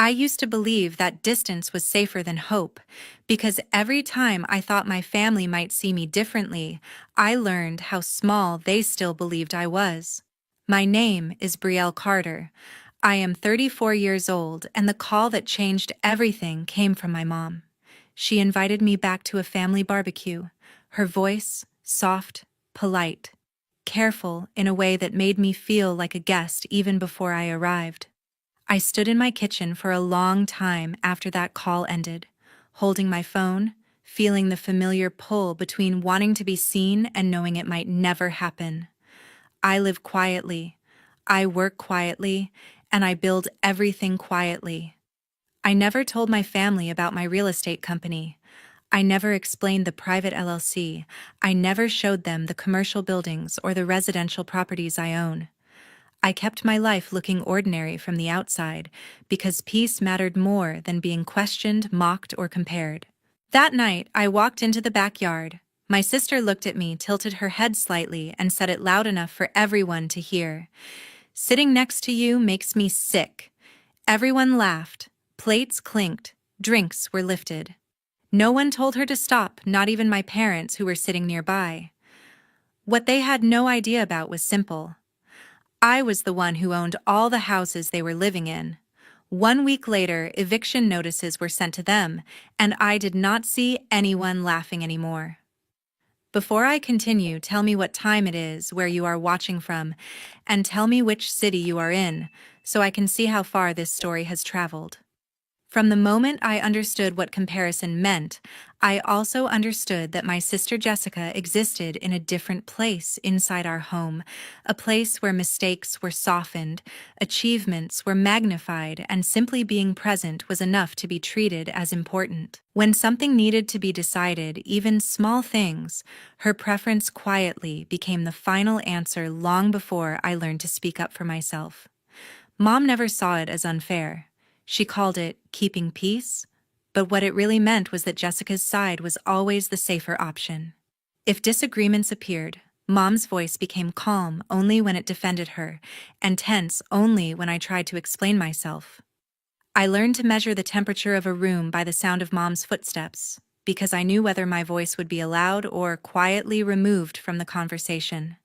I used to believe that distance was safer than hope, because every time I thought my family might see me differently, I learned how small they still believed I was. My name is Brielle Carter. I am 34 years old, and the call that changed everything came from my mom. She invited me back to a family barbecue. Her voice, soft, polite, careful in a way that made me feel like a guest even before I arrived. I stood in my kitchen for a long time after that call ended, holding my phone, feeling the familiar pull between wanting to be seen and knowing it might never happen. I live quietly, I work quietly, and I build everything quietly. I never told my family about my real estate company. I never explained the private LLC. I never showed them the commercial buildings or the residential properties I own. I kept my life looking ordinary from the outside because peace mattered more than being questioned, mocked, or compared. That night, I walked into the backyard. My sister looked at me, tilted her head slightly, and said it loud enough for everyone to hear. "Sitting next to you makes me sick." Everyone laughed. Plates clinked. Drinks were lifted. No one told her to stop, not even my parents who were sitting nearby. What they had no idea about was simple. I was the one who owned all the houses they were living in. 1 week later, eviction notices were sent to them, and I did not see anyone laughing anymore. Before I continue, tell me what time it is, where you are watching from, and tell me which city you are in, so I can see how far this story has traveled. From the moment I understood what comparison meant, I also understood that my sister Jessica existed in a different place inside our home, a place where mistakes were softened, achievements were magnified, and simply being present was enough to be treated as important. When something needed to be decided, even small things, her preference quietly became the final answer long before I learned to speak up for myself. Mom never saw it as unfair. She called it keeping peace, but what it really meant was that Jessica's side was always the safer option. If disagreements appeared, Mom's voice became calm only when it defended her, and tense only when I tried to explain myself. I learned to measure the temperature of a room by the sound of Mom's footsteps, because I knew whether my voice would be allowed or quietly removed from the conversation.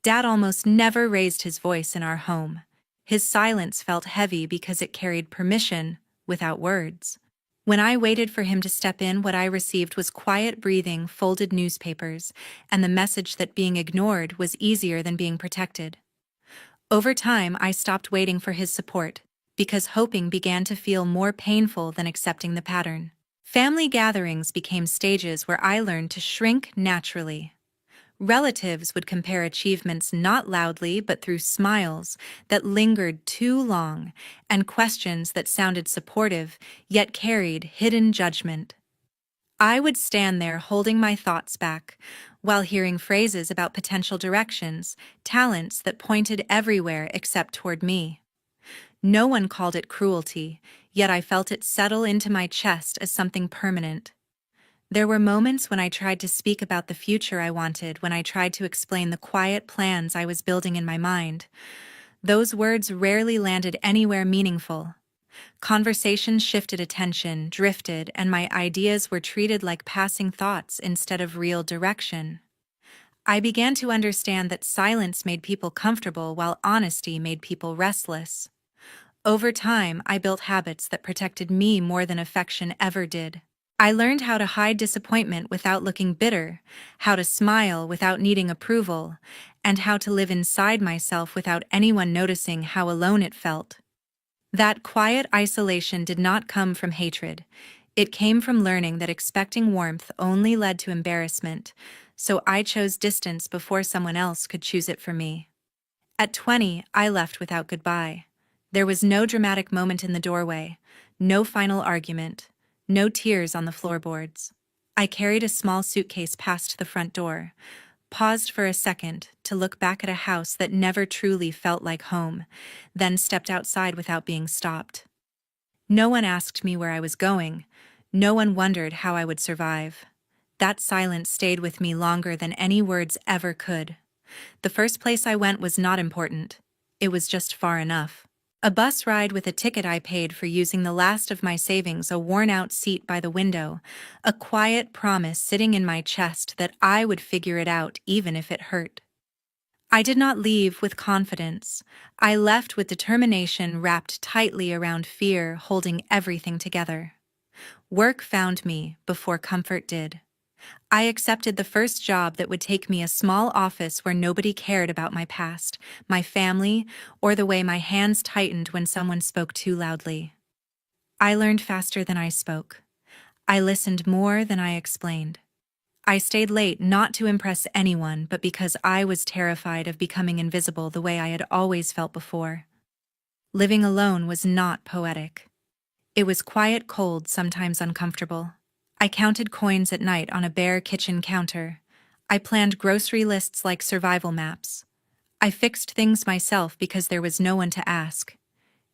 Dad almost never raised his voice in our home. His silence felt heavy because it carried permission, without words. When I waited for him to step in, what I received was quiet breathing, folded newspapers, and the message that being ignored was easier than being protected. Over time, I stopped waiting for his support, because hoping began to feel more painful than accepting the pattern. Family gatherings became stages where I learned to shrink naturally. Relatives would compare achievements not loudly but through smiles that lingered too long and questions that sounded supportive yet carried hidden judgment. I would stand there holding my thoughts back while hearing phrases about potential directions, talents that pointed everywhere except toward me. No one called it cruelty, yet I felt it settle into my chest as something permanent. There were moments when I tried to speak about the future I wanted, when I tried to explain the quiet plans I was building in my mind. Those words rarely landed anywhere meaningful. Conversations shifted attention, drifted, and my ideas were treated like passing thoughts instead of real direction. I began to understand that silence made people comfortable while honesty made people restless. Over time, I built habits that protected me more than affection ever did. I learned how to hide disappointment without looking bitter, how to smile without needing approval, and how to live inside myself without anyone noticing how alone it felt. That quiet isolation did not come from hatred. It came from learning that expecting warmth only led to embarrassment, so I chose distance before someone else could choose it for me. At 20, I left without goodbye. There was no dramatic moment in the doorway, no final argument. No tears on the floorboards. I carried a small suitcase past the front door, paused for a second to look back at a house that never truly felt like home, then stepped outside without being stopped. No one asked me where I was going. No one wondered how I would survive. That silence stayed with me longer than any words ever could. The first place I went was not important. It was just far enough. A bus ride with a ticket I paid for using the last of my savings, a worn-out seat by the window, a quiet promise sitting in my chest that I would figure it out even if it hurt. I did not leave with confidence. I left with determination wrapped tightly around fear, holding everything together. Work found me before comfort did. I accepted the first job that would take me a small office where nobody cared about my past, my family, or the way my hands tightened when someone spoke too loudly. I learned faster than I spoke. I listened more than I explained. I stayed late not to impress anyone, but because I was terrified of becoming invisible the way I had always felt before. Living alone was not poetic. It was quiet, cold, sometimes uncomfortable. I counted coins at night on a bare kitchen counter. I planned grocery lists like survival maps. I fixed things myself because there was no one to ask.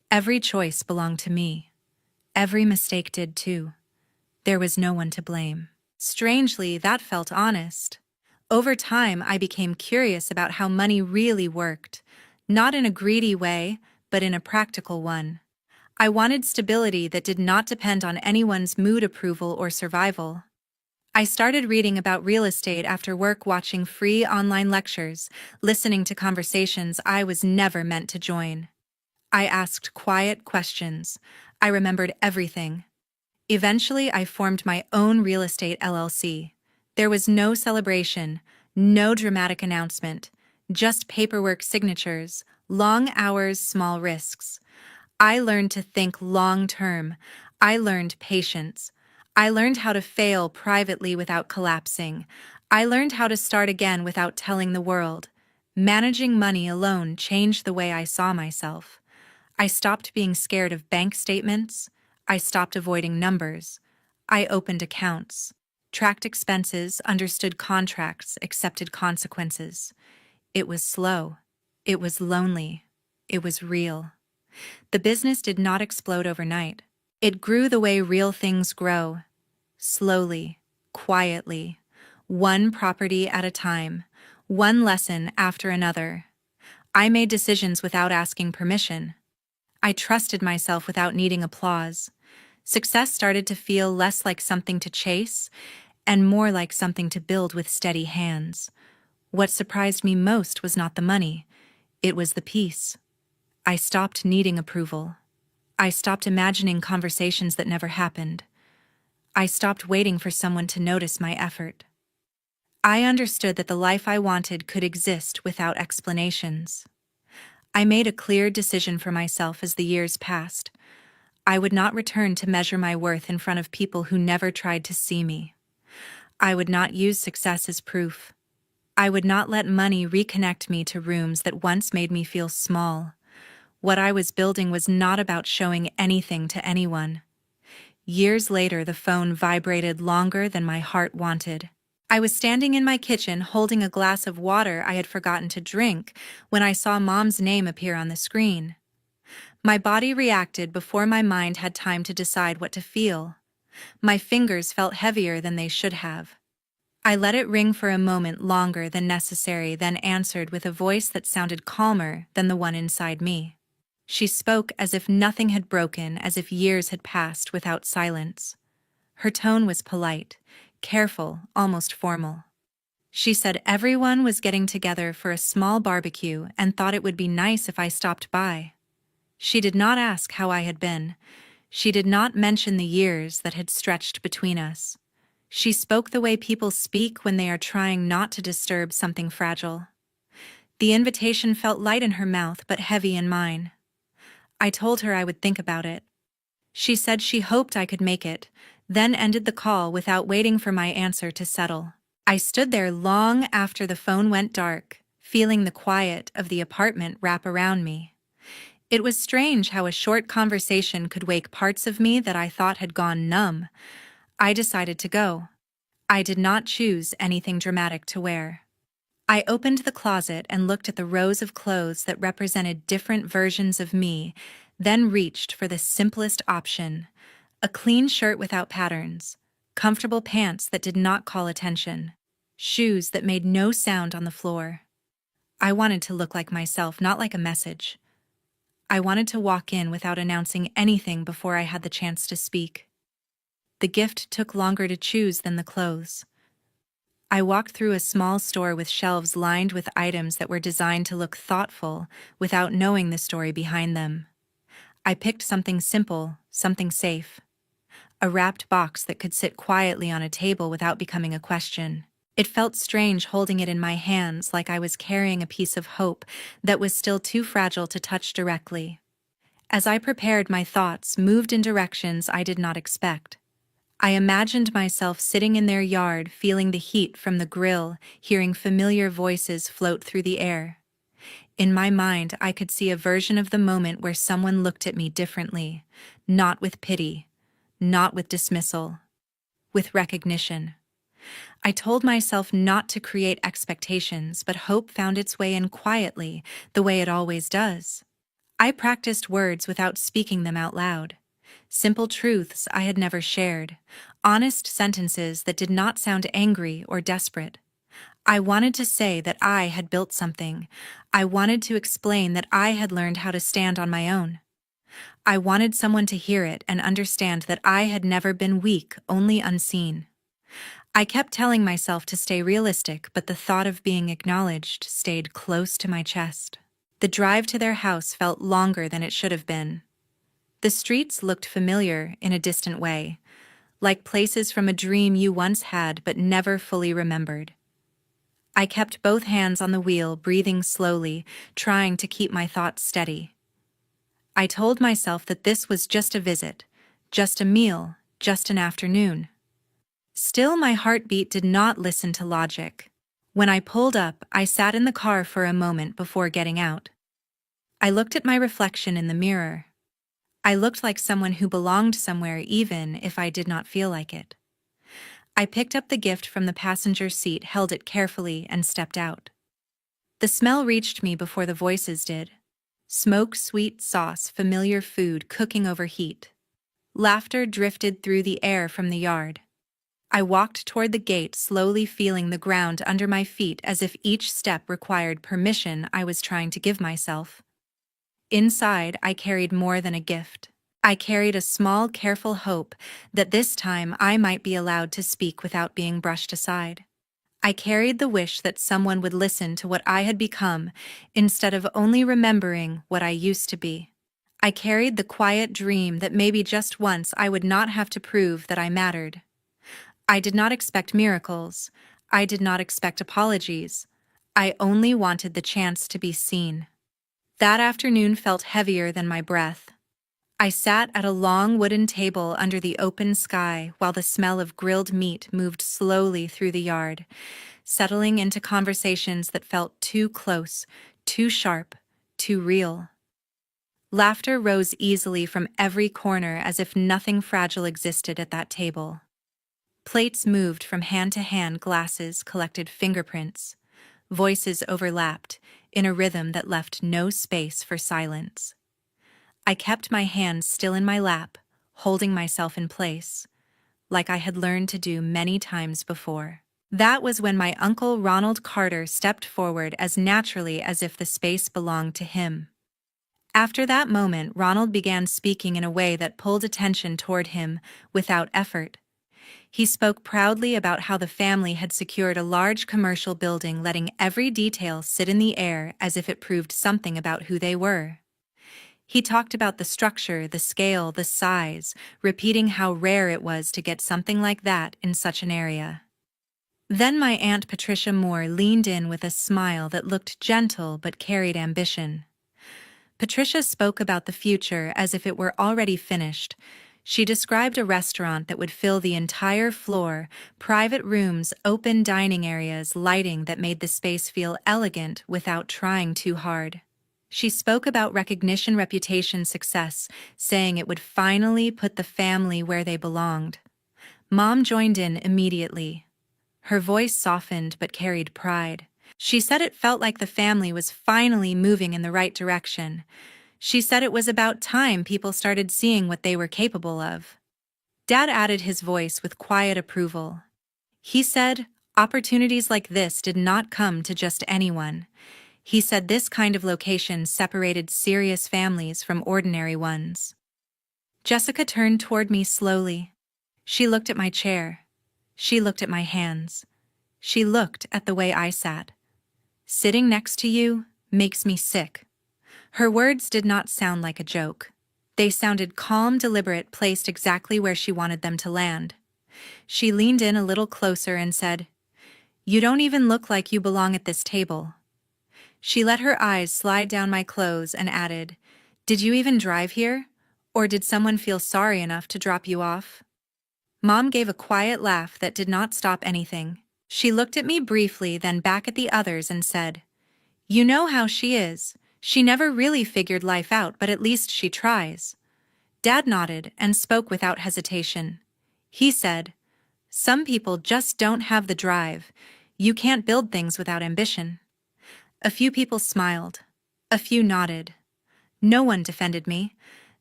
Every choice belonged to me. Every mistake did too. There was no one to blame. Strangely, that felt honest. Over time, I became curious about how money really worked, not in a greedy way, but in a practical one. I wanted stability that did not depend on anyone's mood approval or survival. I started reading about real estate after work, watching free online lectures, listening to conversations I was never meant to join. I asked quiet questions. I remembered everything. Eventually, I formed my own real estate LLC. There was no celebration, no dramatic announcement, just paperwork signatures, long hours, small risks. I learned to think long-term. I learned patience. I learned how to fail privately without collapsing. I learned how to start again without telling the world. Managing money alone changed the way I saw myself. I stopped being scared of bank statements. I stopped avoiding numbers. I opened accounts, tracked expenses, understood contracts, accepted consequences. It was slow. It was lonely. It was real. The business did not explode overnight. It grew the way real things grow, slowly, quietly, one property at a time, one lesson after another. I made decisions without asking permission. I trusted myself without needing applause. Success started to feel less like something to chase and more like something to build with steady hands. What surprised me most was not the money. It was the peace. I stopped needing approval. I stopped imagining conversations that never happened. I stopped waiting for someone to notice my effort. I understood that the life I wanted could exist without explanations. I made a clear decision for myself as the years passed. I would not return to measure my worth in front of people who never tried to see me. I would not use success as proof. I would not let money reconnect me to rooms that once made me feel small. What I was building was not about showing anything to anyone. Years later, the phone vibrated longer than my heart wanted. I was standing in my kitchen holding a glass of water I had forgotten to drink when I saw Mom's name appear on the screen. My body reacted before my mind had time to decide what to feel. My fingers felt heavier than they should have. I let it ring for a moment longer than necessary, then answered with a voice that sounded calmer than the one inside me. She spoke as if nothing had broken, as if years had passed without silence. Her tone was polite, careful, almost formal. She said everyone was getting together for a small barbecue and thought it would be nice if I stopped by. She did not ask how I had been. She did not mention the years that had stretched between us. She spoke the way people speak when they are trying not to disturb something fragile. The invitation felt light in her mouth but heavy in mine. I told her I would think about it. She said she hoped I could make it, then ended the call without waiting for my answer to settle. I stood there long after the phone went dark, feeling the quiet of the apartment wrap around me. It was strange how a short conversation could wake parts of me that I thought had gone numb. I decided to go. I did not choose anything dramatic to wear. I opened the closet and looked at the rows of clothes that represented different versions of me, then reached for the simplest option: a clean shirt without patterns, comfortable pants that did not call attention, shoes that made no sound on the floor. I wanted to look like myself, not like a message. I wanted to walk in without announcing anything before I had the chance to speak. The gift took longer to choose than the clothes. I walked through a small store with shelves lined with items that were designed to look thoughtful without knowing the story behind them. I picked something simple, something safe. A wrapped box that could sit quietly on a table without becoming a question. It felt strange holding it in my hands, like I was carrying a piece of hope that was still too fragile to touch directly. As I prepared, my thoughts moved in directions I did not expect. I imagined myself sitting in their yard, feeling the heat from the grill, hearing familiar voices float through the air. In my mind, I could see a version of the moment where someone looked at me differently, not with pity, not with dismissal, with recognition. I told myself not to create expectations, but hope found its way in quietly, the way it always does. I practiced words without speaking them out loud. Simple truths I had never shared. Honest sentences that did not sound angry or desperate. I wanted to say that I had built something. I wanted to explain that I had learned how to stand on my own. I wanted someone to hear it and understand that I had never been weak, only unseen. I kept telling myself to stay realistic, but the thought of being acknowledged stayed close to my chest. The drive to their house felt longer than it should have been. The streets looked familiar in a distant way, like places from a dream you once had but never fully remembered. I kept both hands on the wheel, breathing slowly, trying to keep my thoughts steady. I told myself that this was just a visit, just a meal, just an afternoon. Still, my heartbeat did not listen to logic. When I pulled up, I sat in the car for a moment before getting out. I looked at my reflection in the mirror. I looked like someone who belonged somewhere even if I did not feel like it. I picked up the gift from the passenger seat, held it carefully, and stepped out. The smell reached me before the voices did. Smoke, sweet sauce, familiar food cooking over heat. Laughter drifted through the air from the yard. I walked toward the gate, slowly feeling the ground under my feet as if each step required permission I was trying to give myself. Inside, I carried more than a gift. I carried a small, careful hope that this time I might be allowed to speak without being brushed aside. I carried the wish that someone would listen to what I had become instead of only remembering what I used to be. I carried the quiet dream that maybe just once I would not have to prove that I mattered. I did not expect miracles. I did not expect apologies. I only wanted the chance to be seen. That afternoon felt heavier than my breath. I sat at a long wooden table under the open sky while the smell of grilled meat moved slowly through the yard, settling into conversations that felt too close, too sharp, too real. Laughter rose easily from every corner as if nothing fragile existed at that table. Plates moved from hand to hand, glasses collected fingerprints. Voices overlapped in a rhythm that left no space for silence. I kept my hands still in my lap, holding myself in place, like I had learned to do many times before. That was when my uncle Ronald Carter stepped forward as naturally as if the space belonged to him. After that moment, Ronald began speaking in a way that pulled attention toward him without effort. He spoke proudly about how the family had secured a large commercial building, letting every detail sit in the air as if it proved something about who they were. He talked about the structure, the scale, the size, repeating how rare it was to get something like that in such an area. Then my Aunt Patricia Moore leaned in with a smile that looked gentle but carried ambition. Patricia spoke about the future as if it were already finished. She described a restaurant that would fill the entire floor, private rooms, open dining areas, lighting that made the space feel elegant without trying too hard. She spoke about recognition, reputation, success, saying it would finally put the family where they belonged. Mom joined in immediately. Her voice softened but carried pride. She said it felt like the family was finally moving in the right direction. She said it was about time people started seeing what they were capable of. Dad added his voice with quiet approval. He said, opportunities like this did not come to just anyone. He said this kind of location separated serious families from ordinary ones. Jessica turned toward me slowly. She looked at my chair. She looked at my hands. She looked at the way I sat. Sitting next to you makes me sick. Her words did not sound like a joke. They sounded calm, deliberate, placed exactly where she wanted them to land. She leaned in a little closer and said, "You don't even look like you belong at this table." She let her eyes slide down my clothes and added, "Did you even drive here? Or did someone feel sorry enough to drop you off?" Mom gave a quiet laugh that did not stop anything. She looked at me briefly, then back at the others and said, "You know how she is. She never really figured life out, but at least she tries." Dad nodded and spoke without hesitation. He said, "Some people just don't have the drive. You can't build things without ambition." A few people smiled. A few nodded. No one defended me.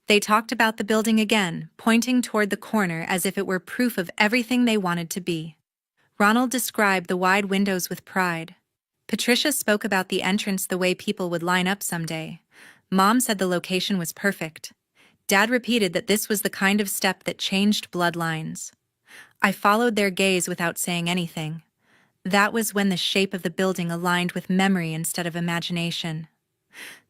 They talked about the building again, pointing toward the corner as if it were proof of everything they wanted to be. Ronald described the wide windows with pride. Patricia spoke about the entrance the way people would line up someday. Mom said the location was perfect. Dad repeated that this was the kind of step that changed bloodlines. I followed their gaze without saying anything. That was when the shape of the building aligned with memory instead of imagination.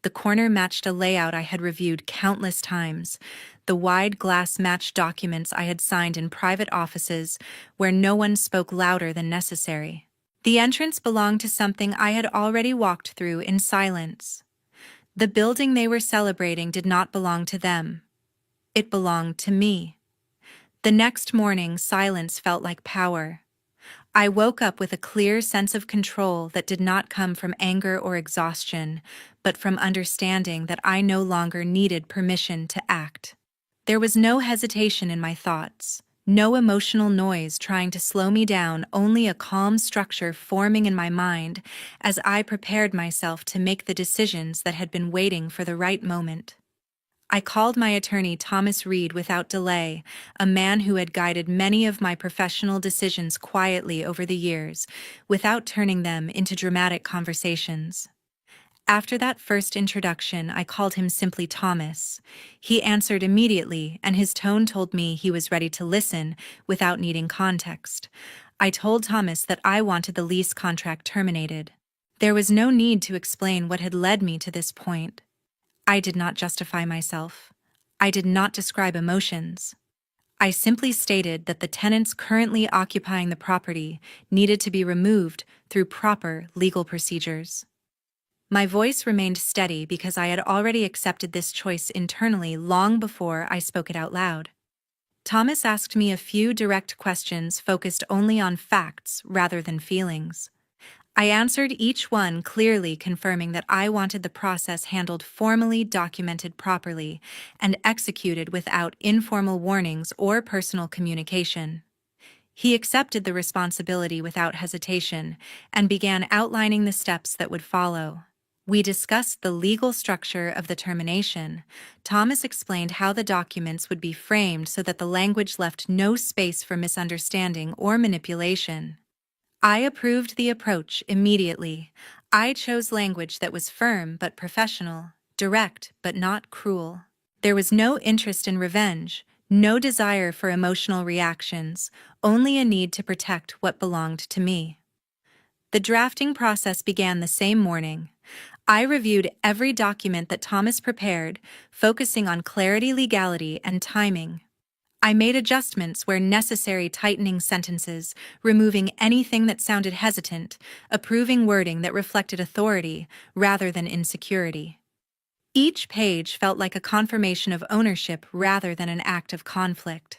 The corner matched a layout I had reviewed countless times. The wide glass matched documents I had signed in private offices where no one spoke louder than necessary. The entrance belonged to something I had already walked through in silence. The building they were celebrating did not belong to them. It belonged to me. The next morning, silence felt like power. I woke up with a clear sense of control that did not come from anger or exhaustion, but from understanding that I no longer needed permission to act. There was no hesitation in my thoughts, no emotional noise trying to slow me down, only a calm structure forming in my mind as I prepared myself to make the decisions that had been waiting for the right moment. I called my attorney Thomas Reed without delay, a man who had guided many of my professional decisions quietly over the years, without turning them into dramatic conversations. After that first introduction, I called him simply Thomas. He answered immediately, and his tone told me he was ready to listen without needing context. I told Thomas that I wanted the lease contract terminated. There was no need to explain what had led me to this point. I did not justify myself. I did not describe emotions. I simply stated that the tenants currently occupying the property needed to be removed through proper legal procedures. My voice remained steady because I had already accepted this choice internally long before I spoke it out loud. Thomas asked me a few direct questions focused only on facts rather than feelings. I answered each one clearly, confirming that I wanted the process handled formally, documented properly, and executed without informal warnings or personal communication. He accepted the responsibility without hesitation and began outlining the steps that would follow. We discussed the legal structure of the termination. Thomas explained how the documents would be framed so that the language left no space for misunderstanding or manipulation. I approved the approach immediately. I chose language that was firm but professional, direct but not cruel. There was no interest in revenge, no desire for emotional reactions, only a need to protect what belonged to me. The drafting process began the same morning. I reviewed every document that Thomas prepared, focusing on clarity, legality, and timing. I made adjustments where necessary, tightening sentences, removing anything that sounded hesitant, approving wording that reflected authority rather than insecurity. Each page felt like a confirmation of ownership rather than an act of conflict.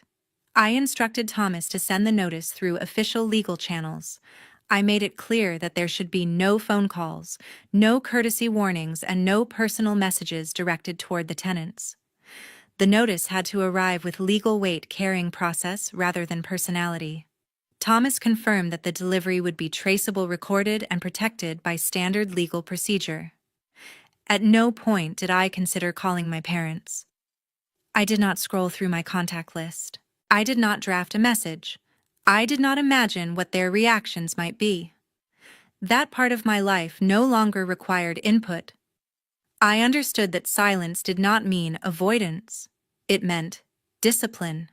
I instructed Thomas to send the notice through official legal channels. I made it clear that there should be no phone calls, no courtesy warnings, and no personal messages directed toward the tenants. The notice had to arrive with legal weight, carrying process rather than personality. Thomas confirmed that the delivery would be traceable, recorded, and protected by standard legal procedure. At no point did I consider calling my parents. I did not scroll through my contact list. I did not draft a message. I did not imagine what their reactions might be. That part of my life no longer required input. I understood that silence did not mean avoidance. It meant discipline.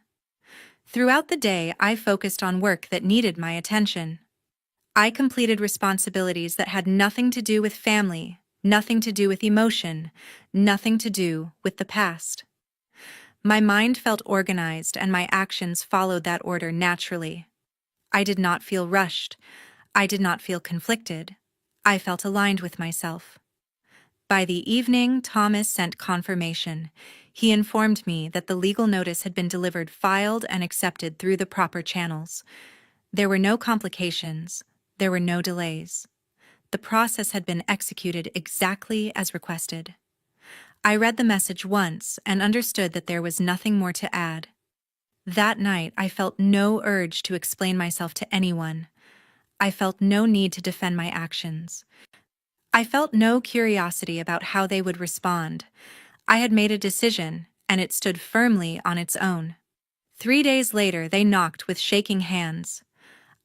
Throughout the day, I focused on work that needed my attention. I completed responsibilities that had nothing to do with family, nothing to do with emotion, nothing to do with the past. My mind felt organized and my actions followed that order naturally. I did not feel rushed. I did not feel conflicted. I felt aligned with myself. By the evening, Thomas sent confirmation. He informed me that the legal notice had been delivered, filed, and accepted through the proper channels. There were no complications. There were no delays. The process had been executed exactly as requested. I read the message once and understood that there was nothing more to add. That night, I felt no urge to explain myself to anyone. I felt no need to defend my actions. I felt no curiosity about how they would respond. I had made a decision, and it stood firmly on its own. 3 days later, they knocked with shaking hands.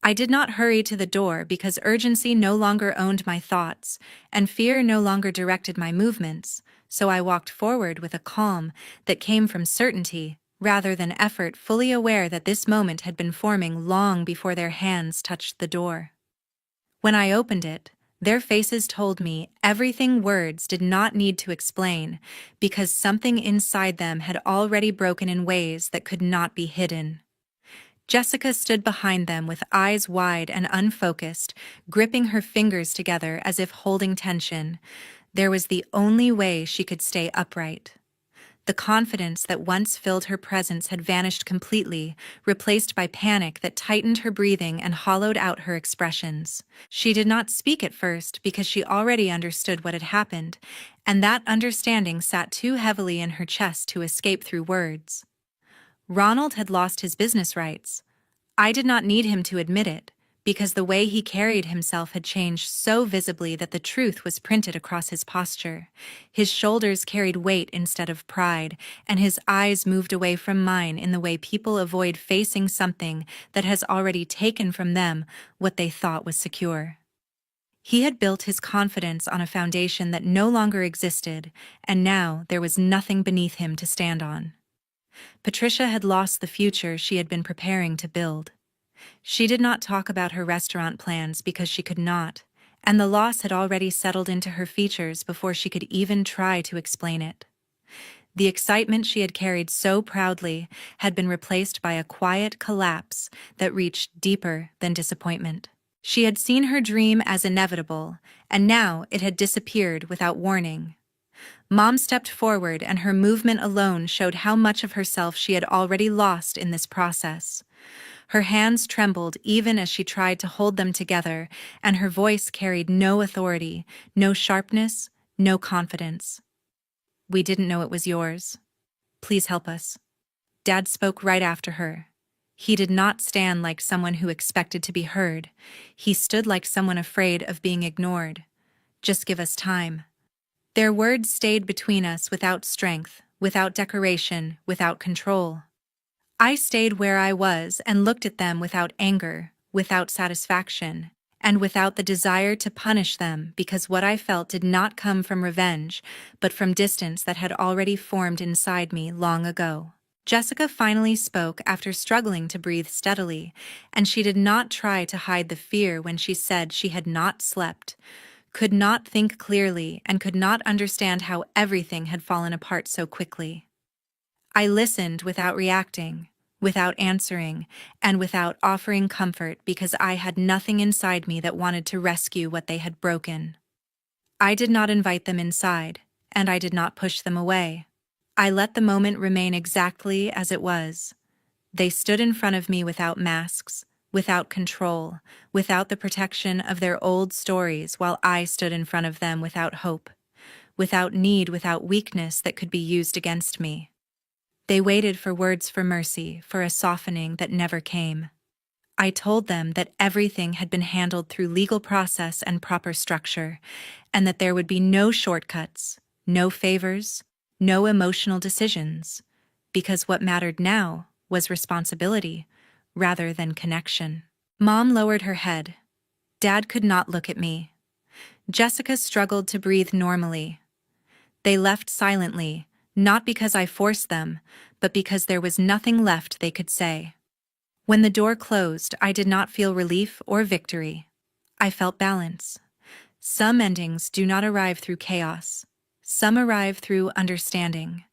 I did not hurry to the door because urgency no longer owned my thoughts, and fear no longer directed my movements, so I walked forward with a calm that came from certainty rather than effort, fully aware that this moment had been forming long before their hands touched the door. When I opened it, their faces told me everything words did not need to explain, because something inside them had already broken in ways that could not be hidden. Jessica stood behind them with eyes wide and unfocused, gripping her fingers together as if holding tension. There was the only way she could stay upright. The confidence that once filled her presence had vanished completely, replaced by panic that tightened her breathing and hollowed out her expressions. She did not speak at first because she already understood what had happened, and that understanding sat too heavily in her chest to escape through words. Ronald had lost his business rights. I did not need him to admit it, because the way he carried himself had changed so visibly that the truth was printed across his posture. His shoulders carried weight instead of pride, and his eyes moved away from mine in the way people avoid facing something that has already taken from them what they thought was secure. He had built his confidence on a foundation that no longer existed, and now there was nothing beneath him to stand on. Patricia had lost the future she had been preparing to build. She did not talk about her restaurant plans because she could not, and the loss had already settled into her features before she could even try to explain it. The excitement she had carried so proudly had been replaced by a quiet collapse that reached deeper than disappointment. She had seen her dream as inevitable, and now it had disappeared without warning. Mom stepped forward, and her movement alone showed how much of herself she had already lost in this process. Her hands trembled even as she tried to hold them together, and her voice carried no authority, no sharpness, no confidence. "We didn't know it was yours. Please help us." Dad spoke right after her. He did not stand like someone who expected to be heard. He stood like someone afraid of being ignored. "Just give us time." Their words stayed between us without strength, without decoration, without control. I stayed where I was and looked at them without anger, without satisfaction, and without the desire to punish them, because what I felt did not come from revenge, but from distance that had already formed inside me long ago. Jessica finally spoke after struggling to breathe steadily, and she did not try to hide the fear when she said she had not slept, could not think clearly, and could not understand how everything had fallen apart so quickly. I listened without reacting, without answering, and without offering comfort, because I had nothing inside me that wanted to rescue what they had broken. I did not invite them inside, and I did not push them away. I let the moment remain exactly as it was. They stood in front of me without masks, without control, without the protection of their old stories, while I stood in front of them without hope, without need, without weakness that could be used against me. They waited for words for mercy, for a softening that never came. I told them that everything had been handled through legal process and proper structure, and that there would be no shortcuts, no favors, no emotional decisions, because what mattered now was responsibility rather than connection. Mom lowered her head. Dad could not look at me. Jessica struggled to breathe normally. They left silently, not because I forced them, but because there was nothing left they could say. When the door closed, I did not feel relief or victory. I felt balance. Some endings do not arrive through chaos. Some arrive through understanding.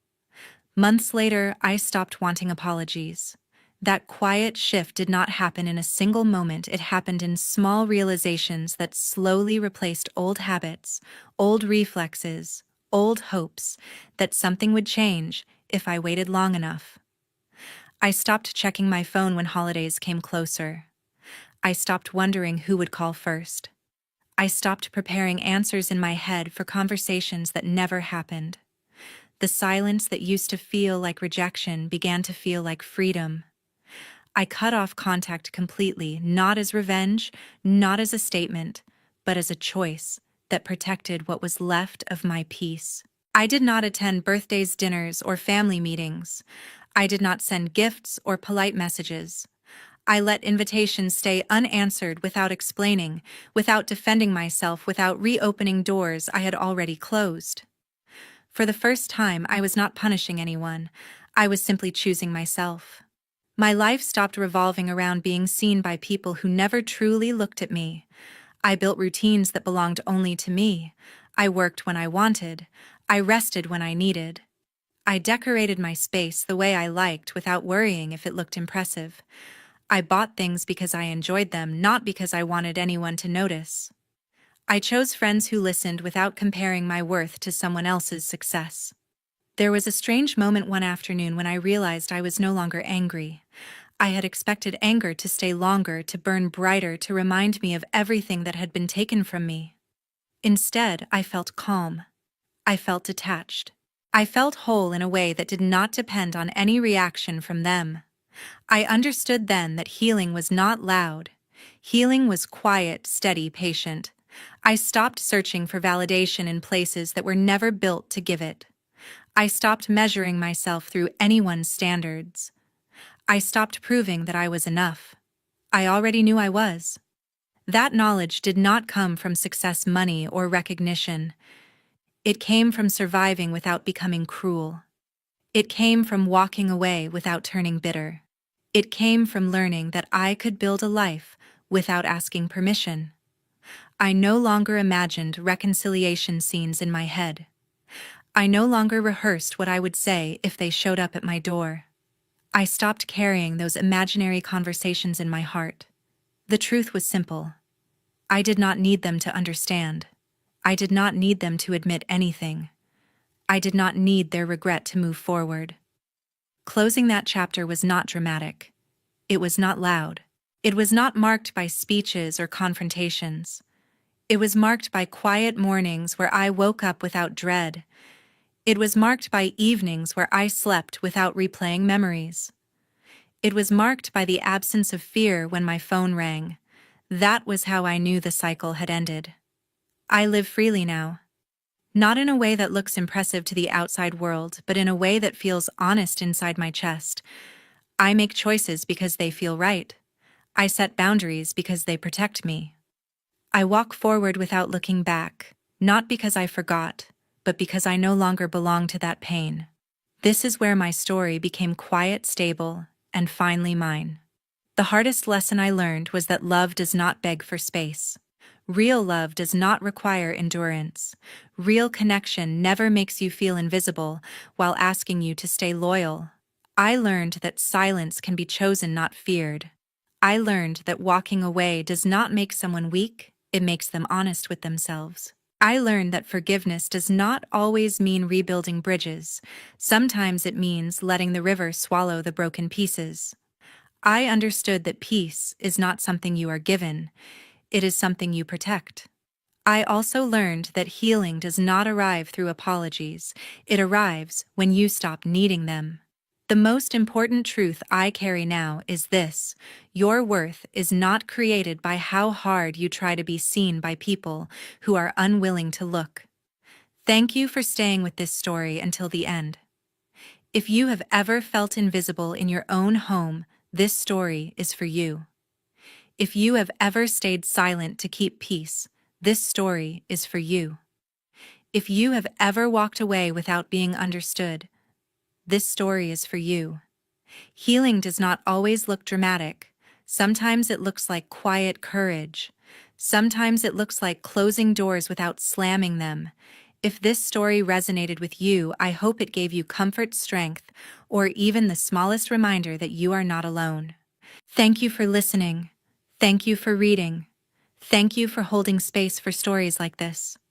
Months later, I stopped wanting apologies. That quiet shift did not happen in a single moment. It happened in small realizations that slowly replaced old habits, old reflexes, old hopes that something would change if I waited long enough. I stopped checking my phone when holidays came closer. I stopped wondering who would call first. I stopped preparing answers in my head for conversations that never happened. The silence that used to feel like rejection began to feel like freedom. I cut off contact completely, not as revenge, not as a statement, but as a choice that protected what was left of my peace. I did not attend birthdays, dinners, or family meetings. I did not send gifts or polite messages. I let invitations stay unanswered without explaining, without defending myself, without reopening doors I had already closed. For the first time, I was not punishing anyone. I was simply choosing myself. My life stopped revolving around being seen by people who never truly looked at me. I built routines that belonged only to me. I worked when I wanted. I rested when I needed. I decorated my space the way I liked without worrying if it looked impressive. I bought things because I enjoyed them, not because I wanted anyone to notice. I chose friends who listened without comparing my worth to someone else's success. There was a strange moment one afternoon when I realized I was no longer angry. I had expected anger to stay longer, to burn brighter, to remind me of everything that had been taken from me. Instead, I felt calm. I felt detached. I felt whole in a way that did not depend on any reaction from them. I understood then that healing was not loud. Healing was quiet, steady, patient. I stopped searching for validation in places that were never built to give it. I stopped measuring myself through anyone's standards. I stopped proving that I was enough. I already knew I was. That knowledge did not come from success, money, or recognition. It came from surviving without becoming cruel. It came from walking away without turning bitter. It came from learning that I could build a life without asking permission. I no longer imagined reconciliation scenes in my head. I no longer rehearsed what I would say if they showed up at my door. I stopped carrying those imaginary conversations in my heart. The truth was simple. I did not need them to understand. I did not need them to admit anything. I did not need their regret to move forward. Closing that chapter was not dramatic. It was not loud. It was not marked by speeches or confrontations. It was marked by quiet mornings where I woke up without dread. It was marked by evenings where I slept without replaying memories. It was marked by the absence of fear when my phone rang. That was how I knew the cycle had ended. I live freely now. Not in a way that looks impressive to the outside world, but in a way that feels honest inside my chest. I make choices because they feel right. I set boundaries because they protect me. I walk forward without looking back, not because I forgot, but because I no longer belong to that pain. This is where my story became quiet, stable, and finally mine. The hardest lesson I learned was that love does not beg for space. Real love does not require endurance. Real connection never makes you feel invisible while asking you to stay loyal. I learned that silence can be chosen, not feared. I learned that walking away does not make someone weak, it makes them honest with themselves. I learned that forgiveness does not always mean rebuilding bridges. Sometimes it means letting the river swallow the broken pieces. I understood that peace is not something you are given, it is something you protect. I also learned that healing does not arrive through apologies, it arrives when you stop needing them. The most important truth I carry now is this: your worth is not created by how hard you try to be seen by people who are unwilling to look. Thank you for staying with this story until the end. If you have ever felt invisible in your own home, this story is for you. If you have ever stayed silent to keep peace, this story is for you. If you have ever walked away without being understood, this story is for you. Healing does not always look dramatic. Sometimes it looks like quiet courage. Sometimes it looks like closing doors without slamming them. If this story resonated with you, I hope it gave you comfort, strength, or even the smallest reminder that you are not alone. Thank you for listening. Thank you for reading. Thank you for holding space for stories like this.